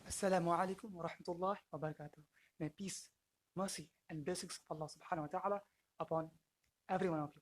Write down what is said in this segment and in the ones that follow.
Assalamu alaikum wa rahmatullahi wa barakatuh. May peace, mercy, and blessings of Allah subhanahu wa ta'ala upon every one of you.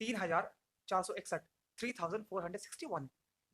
3461, 3461.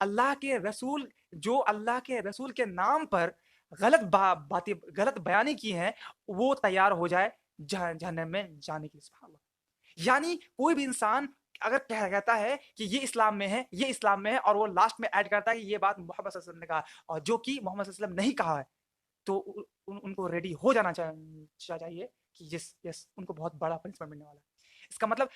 اللہ کے رسول جو اللہ کے رسول کے نام پر غلط باتیں غلط بیانی کی ہیں وہ تیار ہو جائے جہنم میں جانے کے لیے. سبحان اللہ. یعنی کوئی بھی انسان اگر کہتا ہے کہ یہ اسلام میں ہے یہ اسلام میں ہے اور وہ لاسٹ میں ایڈ کرتا ہے کہ یہ بات محمد صلی اللہ علیہ وسلم نے کہا اور جو کہ محمد صلی اللہ علیہ وسلم نہیں کہا ہے تو ان کو ریڈی ہو جانا چاہیے کہ یس ان کو بہت بڑا پنشمنٹ ملنے والا ہے. اس کا مطلب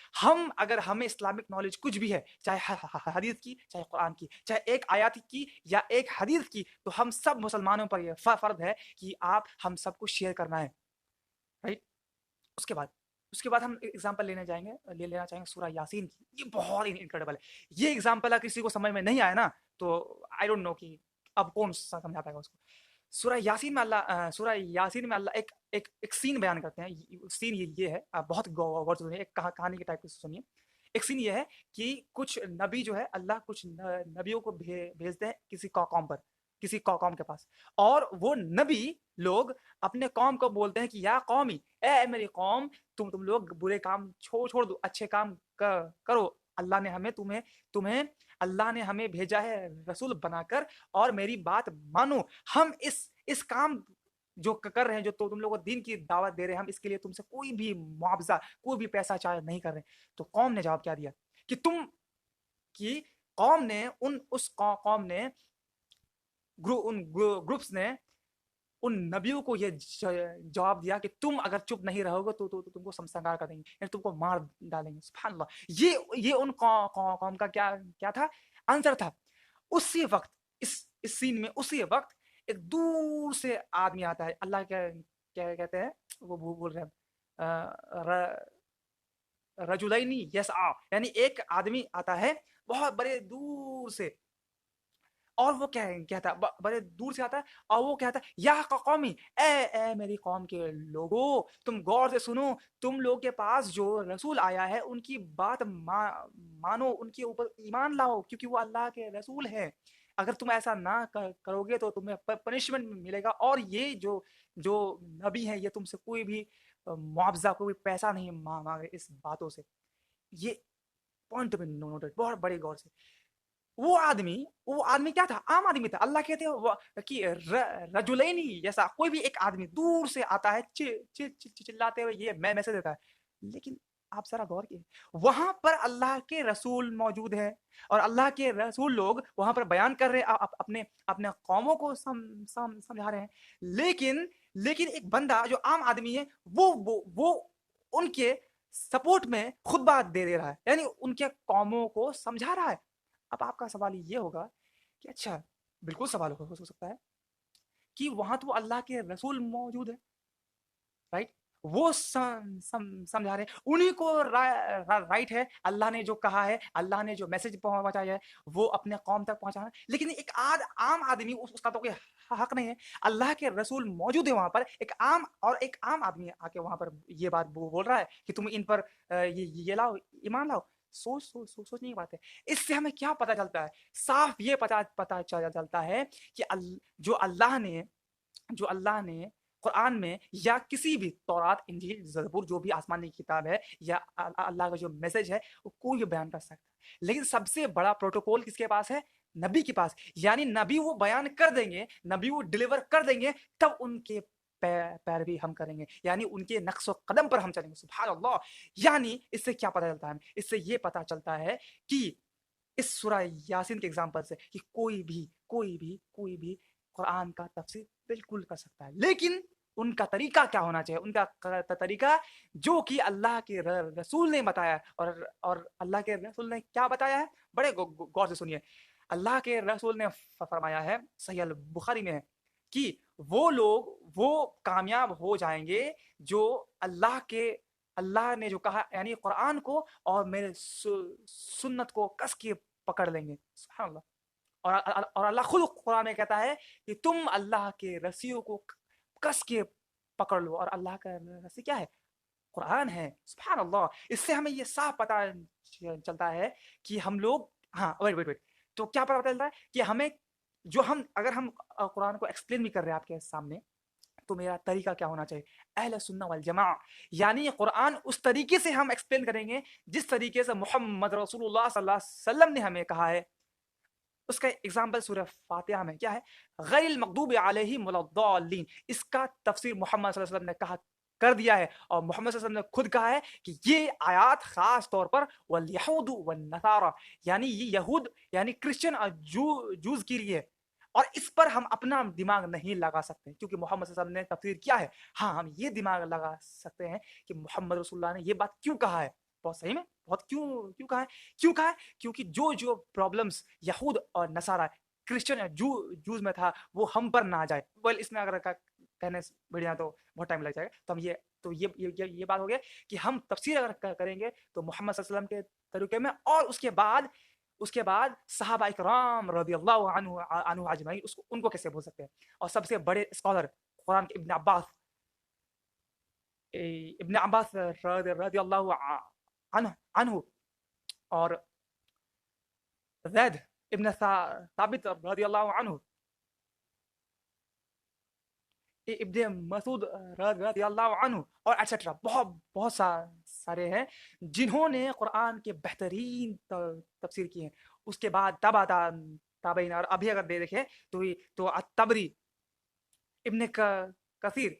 اگر ہمیں اسلامک نالج کچھ بھی ہے چاہے حدیث کی چاہے قرآن کی چاہے ایک آیات کی یا ایک حدیث کی تو ہم سب مسلمانوں پر یہ فرض ہے کہ ہم سب کو شیئر کرنا ہے. رائٹ. اس کے بعد ہم ایگزامپل لے لینا چاہیں گے سورہ یاسین کی. یہ بہت انکریڈبل ہے. یہ ایگزامپل اگر کسی کو سمجھ میں نہیں آیا نا تو آئی ڈونٹ نو کہ اب کون سمجھا پائے گا اس کو. سورہ یاسین میں اللہ ایک سین بیان کرتے ہیں. سین یہ ہے, بہت غور سے سنیے, ایک کہانی کے ٹائپ سے سنیے. ایک سین یہ ہے کہ کچھ نبی جو ہے اللہ کچھ نبیوں کو بھیجتے ہیں کسی قوم کے پاس, اور وہ نبی لوگ اپنے قوم کو بولتے ہیں کہ یا قومی, اے میری قوم, تم لوگ برے کام چھوڑ دو, اچھے کام کرو. اللہ نے تمہیں اللہ نے ہمیں بھیجا ہے رسول بنا کر, اور میری بات مانو. ہم اس کام جو کر رہے ہیں, جو تم لوگوں کو دین کی دعوت دے رہے ہیں, ہم اس کے لیے تم سے کوئی بھی معاوضہ کوئی بھی پیسہ چارج نہیں کر رہے. تو قوم نے جواب کیا دیا کہ قوم نے ان گروپس نے ان نبیوں کو یہ جواب دیا کہ تم اگر چپ نہیں رہو گے تو تم کو سمسنگار کر دیں گے, یعنی تم کو مار ڈالیں گے. سبحان اللہ. یہ ان قوم کا کیا تھا, آنسر تھا. اسی وقت اس سین میں اسی وقت ایک دور سے آدمی آتا ہے. اللہ کیا کہتے ہیں وہ بول رہے ہیں رجلینی یسعا, یعنی ایک آدمی آتا ہے بہت بڑے دور سے, اور وہ کہتا ہے بڑے دور سے آتا ہے اور وہ کہتا ہے یا قومی, اے میری قوم کے لوگوں, تم غور سے سنو, تم لوگ کے پاس جو رسول آیا ہے ان کی بات مانو, ان کے اوپر ایمان لاؤ, کیونکہ وہ اللہ کے رسول ہیں. اگر تم ایسا نہ کرو گے تو تمہیں پنشمنٹ ملے گا, اور یہ جو نبی ہیں یہ تم سے کوئی بھی معاوضہ کوئی پیسہ نہیں مانگے اس باتوں سے. یہ پوائنٹ میں نوٹڈ بہت بڑے غور سے. وہ آدمی کیا تھا, عام آدمی تھا. اللہ کہتے ہیں کہ رجلینی جیسا کوئی بھی ایک آدمی دور سے آتا ہے چلاتے ہوئے یہ میسج دیتا ہے. لیکن آپ ذرا غور کیے, وہاں پر اللہ کے رسول موجود ہے اور اللہ کے رسول لوگ وہاں پر بیان کر رہے اپنے قوموں کو سمجھا رہے ہیں. لیکن ایک بندہ جو عام آدمی ہے وہ ان کے سپورٹ میں خطبہ دے رہا ہے, یعنی ان کے قوموں کو سمجھا رہا ہے. اب آپ کا سوال یہ ہوگا کہ اچھا, بالکل سوال ہو سکتا ہے کہ وہاں تو اللہ کے رسول موجود ہے, رائٹ, وہ سمجھا رہے, انہی کو رائٹ ہے, اللہ نے جو کہا ہے, اللہ نے جو میسج پہنچایا ہے وہ اپنے قوم تک پہنچانا ہے. لیکن ایک عام آدمی اس کا تو کوئی حق نہیں ہے. اللہ کے رسول موجود ہے وہاں پر, ایک عام آدمی آ کے وہاں پر یہ بات بول رہا ہے کہ تم ان پر یہ لاؤ, ایمان لاؤ. سوچنے کی بات ہے. اس سے ہمیں کیا پتہ چلتا ہے, صاف یہ پتہ چلتا ہے کہ جو اللہ نے قرآن میں یا کسی بھی تورات انجیل زبور جو بھی آسمانی کتاب ہے یا اللہ کا جو میسج ہے وہ کوئی بیان کر سکتا ہے. لیکن سب سے بڑا پروٹوکول کس کے پاس ہے, نبی کے پاس. یعنی نبی وہ بیان کر دیں گے, نبی وہ ڈیلیور کر دیں گے, تب ان کے پیروی ہم کریں گے, یعنی ان کے نقش و قدم پر ہم چلیں گے. سبحان اللہ. یعنی اس سے کیا پتہ چلتا ہے, اس سے یہ پتہ چلتا ہے کہ اس سورہ یاسین کے ایگزامپل سے کہ کوئی بھی قرآن کا تفسیر بالکل کر سکتا ہے, لیکن ان کا طریقہ کیا ہونا چاہیے, ان کا طریقہ جو کہ اللہ کے رسول نے بتایا, اور اللہ کے رسول نے کیا بتایا ہے, بڑے غور سے سنیے. اللہ کے رسول نے فرمایا ہے, صحیح البخاری میں ہے, کہ وہ کامیاب ہو جائیں گے جو اللہ نے جو کہا یعنی قرآن کو اور میرے سنت کو کس کے پکڑ لیں گے. سبحان اللہ. اور اللہ خود قرآن میں کہتا ہے کہ تم اللہ کے رسیوں کو کس کے پکڑ لو, اور اللہ کا رسی کیا ہے, قرآن ہے. سبحان اللہ. اس سے ہمیں یہ صاف پتہ چلتا ہے کہ ہم لوگ ویٹ تو کیا پتہ چلتا ہے کہ ہمیں اگر ہم قرآن کو ایکسپلین بھی کر رہے ہیں آپ کے سامنے, تو میرا طریقہ کیا ہونا چاہیے, اہل سنہ والجماع, یعنی قرآن اس طریقے سے ہم ایکسپلین کریں گے جس طریقے سے محمد رسول اللہ صلی اللہ علیہ وسلم نے ہمیں کہا ہے, اس کا ایگزامپل سورہ فاتحہ میں کیا ہے؟ غیر المغضوب علیہم ولا الضالین، اس کا تفسیر محمد صلی اللہ علیہ وسلم نے کہا کر دیا ہے، اور محمد صلی اللہ علیہ وسلم نے خود کہا ہے کہ یہ آیات خاص طور پر والیہود والنصارى، یعنی یہ یہود یعنی کرسچن اور جوز کے لیے، اور اس پر ہم اپنا دماغ نہیں لگا سکتے کیونکہ محمد صلی اللہ علیہ وسلم نے تفسیر کیا ہے۔ ہاں ہم یہ دماغ لگا سکتے ہیں کہ محمد رسول اللہ نے یہ بات کیوں کہا ہے، بہت صحیح میں بہت کیوں کہا ہے، کیوں کہا ہے؟ کیونکہ جو پرابلمس یہود اور نصارہ کرسچن جوز میں تھا وہ ہم پر نہ آ جائے۔ اس میں اگر کہنے بیٹھ جائیں تو بہت ٹائم لگ جائے گا، تو ہم یہ بات ہو گیا کہ ہم تفسیر اگر کریں گے تو محمد صلی اللہ علیہ وسلم کے طریقے میں، اور اس کے بعد صحابہ اکرام رضی اللہ عنہ اجمعین ان کو کیسے بھول سکتے ہیں؟ اور سب سے بڑے اسکالر قرآن کے ابن عباس رضی اللہ عنہ اور زید ابن ثابت رضی اللہ عنہ، ابن مسعود رضی اللہ عنہ، اور ایٹسٹرا بہت سارے ہیں جنہوں نے قرآن کے بہترین تفسیر کی ہیں۔ اس کے بعد تابعین، اور ابھی اگر دیکھیں تو الطبری، ابن کثیر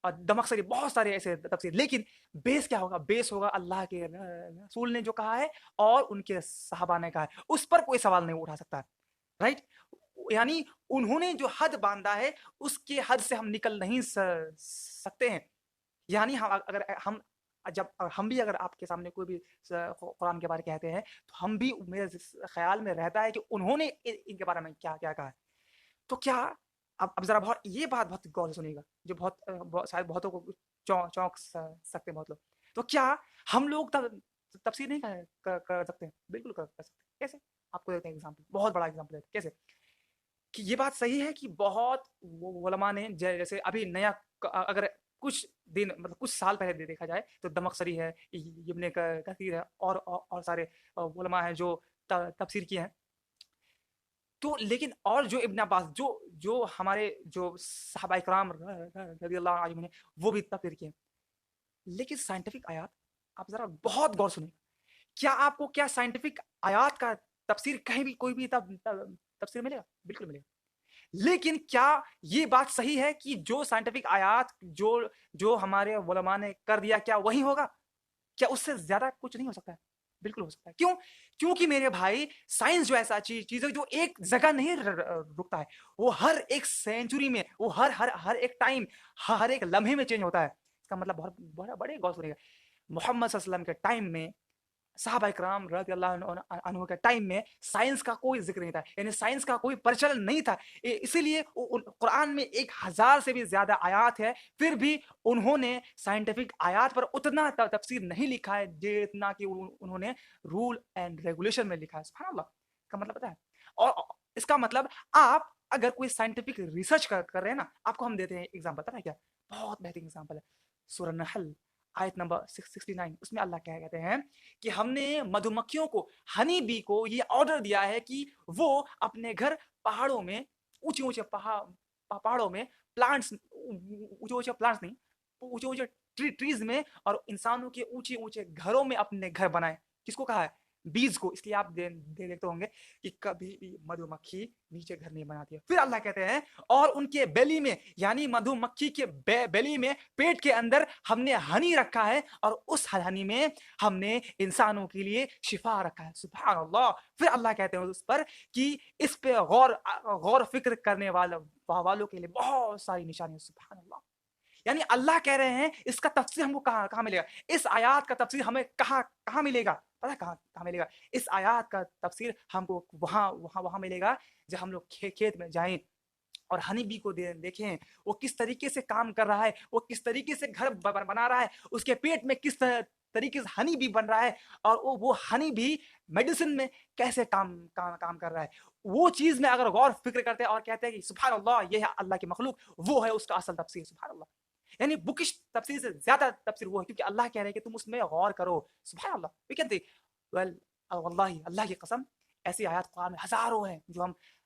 اور دمخشری، بہت سارے ایسے تفسیر، لیکن بیس کیا ہوگا؟ بیس ہوگا اللہ کے رسول نے جو کہا ہے اور ان کے صحابہ نے کہا ہے، اس پر کوئی سوال نہیں اٹھا سکتا، رائٹ؟ یعنی انہوں نے جو حد باندھا ہے اس کے حد سے ہم نکل نہیں سکتے ہیں۔ یعنی ہم بھی اگر آپ کے سامنے کوئی بھی قرآن کے بارے کہتے ہیں تو ہم بھی، میرے خیال میں رہتا ہے کہ انہوں نے ان کے بارے میں کیا کہا ہے۔ تو کیا اب ذرا یہ بات بہت غور سے سنیے گا، جو شاید بہتوں کو چونک سکتے بہت لوگ۔ تو کیا ہم لوگ تفسیر نہیں کر سکتے؟ بالکل کر سکتے۔ کیسے؟ آپ کو دیتے ہیں ایگزامپل، بہت بڑا ایگزامپل ہے۔ کیسے کہ یہ بات صحیح ہے کہ بہت علماء نے، جیسے ابھی نیا، اگر کچھ دن مطلب کچھ سال پہلے دیکھا جائے تو دمخشری ہے، ابن کثیر ہے، اور سارے علماء ہیں جو تفسیر کیے ہیں۔ تو لیکن اور جو ابن عباس، جو ہمارے جو صحابہ اکرام رضی اللہ عنہم نے، وہ بھی تفسیر کیے ہیں۔ لیکن سائنٹیفک آیات، آپ ذرا بہت غور سنیں، کیا آپ کو کیا سائنٹیفک آیات کا تفسیر کہیں بھی کوئی بھی تفسیر ملے گا؟ بالکل ملے گا۔ لیکن کیا یہ بات صحیح ہے کہ جو سائنٹیفک آیات جو ہمارے علماء نے کر دیا کیا وہی ہوگا؟ کیا اس سے زیادہ کچھ نہیں ہو سکتا ہے؟ بالکل ہو سکتا ہے۔ کیوں؟ کیونکہ میرے بھائی سائنس جو ایسا چیز ہے جو ایک جگہ نہیں رکتا ہے، وہ ہر ایک سینچری میں، وہ ہر ایک ٹائم، ہر ایک لمحے میں چینج ہوتا ہے۔ اس کا مطلب بہت بڑے غور سنیے گا، محمد صلی اللہ علیہ وسلم کے ٹائم میں، صحابہ اکرام رضی اللہ عنہ کے ٹائم میں سائنس کا کوئی ذکر نہیں تھا، یعنی سائنس کا کوئی پرچلن نہیں تھا۔ اسی لیے قرآن میں 1000 سے بھی زیادہ آیات ہے، پھر بھی انہوں نے سائنٹیفک آیات پر اتنا تفسیر نہیں لکھا ہے جتنا کہ انہوں نے رول اینڈ ریگولیشن میں لکھا ہے۔ سبحان اللہ کا مطلب پتہ ہے؟ اور اس کا مطلب آپ اگر کوئی سائنٹیفک ریسرچ کر رہے ہیں نا، آپ کو ہم دیتے ہیں ایگزامپل، پتہ ہے کیا؟ بہت بہترین ایگزامپل ہے سورہ نحل آیت نمبر 69۔ اس میں اللہ کیا کہتے ہیں کہ ہم نے مدھو مکھیوں کو، ہنی بی کو یہ آرڈر دیا ہے کہ وہ اپنے گھر پہاڑوں میں، اونچے اونچے پہاڑوں میں، پلانٹس، اونچے اونچے پلانٹس نہیں، اونچے اونچے ٹریز میں، اور انسانوں کے اونچے اونچے گھروں میں اپنے گھر بنائے۔ کس کو کہا ہے؟ بیز کو۔ اس لیے آپ دیکھتے ہوں گے کہ کبھی بھی مدھو مکھی نیچے گھر نہیں بناتی ہے۔ پھر اللہ کہتے ہیں اور ان کے بیلی میں، یعنی مدھو مکھی کے بیلی میں، پیٹ کے اندر ہم نے ہنی رکھا ہے، اور اس ہنی میں ہم نے انسانوں کے لیے شفا رکھا ہے۔ سبحان اللہ۔ پھر اللہ کہتے ہیں اس پر کہ اس پہ غور فکر کرنے والوں کے لیے بہت ساری نشانیاں۔ سبحان اللہ۔ یعنی اللہ کہہ رہے ہیں اس کا تفسیر ہم کو کہاں ملے گا؟ اس آیات کا تفسیر ہمیں کہاں ملے گا؟ پتہ کہاں ملے گا؟ اس آیات کا تفسیر ہم کو وہاں ملے گا جب ہم لوگ کھیت میں جائیں اور ہنی بی کو دیکھیں وہ کس طریقے سے کام کر رہا ہے، وہ کس طریقے سے گھر بنا رہا ہے، اس کے پیٹ میں کس طریقے سے ہنی بی بن رہا ہے، اور وہ ہنی بی میڈیسن میں کیسے کام کر رہا ہے۔ وہ چیز میں اگر غور فکر کرتے ہیں اور کہتے ہیں کہ سبحان اللہ یہ ہے اللہ کی مخلوق، وہ ہے اس کا اصل تفسیر۔ سبحان اللہ۔ یعنی بکش تفسیر سے زیادہ تفسیر وہ ہے، کیونکہ اللہ کہہ رہے ہیں کہ تم اس میں غور کرو۔ سبحان اللہ۔ وی کین سی واللہ، اللہ کی قسم ایسی آیات قرآن میں ہزاروں ہیں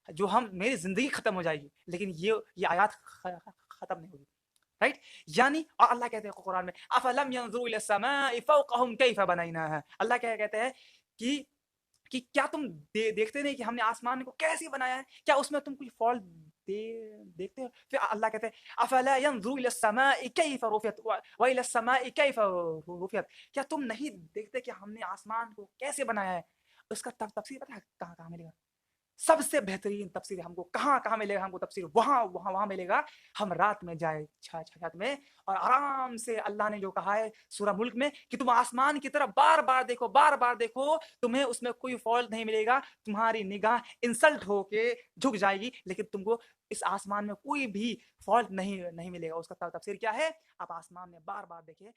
جو ہم میری زندگی ختم ہو جائے گی لیکن یہ آیات ختم نہیں ہوگی، رائٹ؟ یعنی اور اللہ کہتے ہیں قرآن میں افلم ينظروا الى السماء فوقهم كيف بنيناها، اللہ کیا کہتے ہیں کہ کہ کیا تم دیکھتے نہیں کہ ہم نے آسمان کو کیسے بنایا ہے؟ کیا اس میں تم کوئی فالٹ دیکھتے ہو؟ پھر اللہ کہتے ہیں افلا ينظروا الى السماء كيف رفعت والى السماء كيف رفعت، کیا تم نہیں دیکھتے کہ ہم نے آسمان کو کیسے بنایا ہے؟ اس کا تفسیر پتہ ہے کہاں کہاں ملے گا؟ سب سے بہترین تفسیر ہم کو کہاں ملے گا؟ ہم کو تفسیر وہاں ملے گا، ہم رات میں جائے چھت میں اور آرام سے اللہ نے جو کہا ہے سورہ ملک میں کہ تم آسمان کی طرف بار بار دیکھو، تمہیں اس میں کوئی فالٹ نہیں ملے گا، تمہاری نگاہ انسلٹ ہو کے جھک جائے گی لیکن تم کو اس آسمان میں کوئی بھی فالٹ نہیں ملے گا۔ اس کا تفسیر کیا ہے؟ آپ آسمان میں بار دیکھیں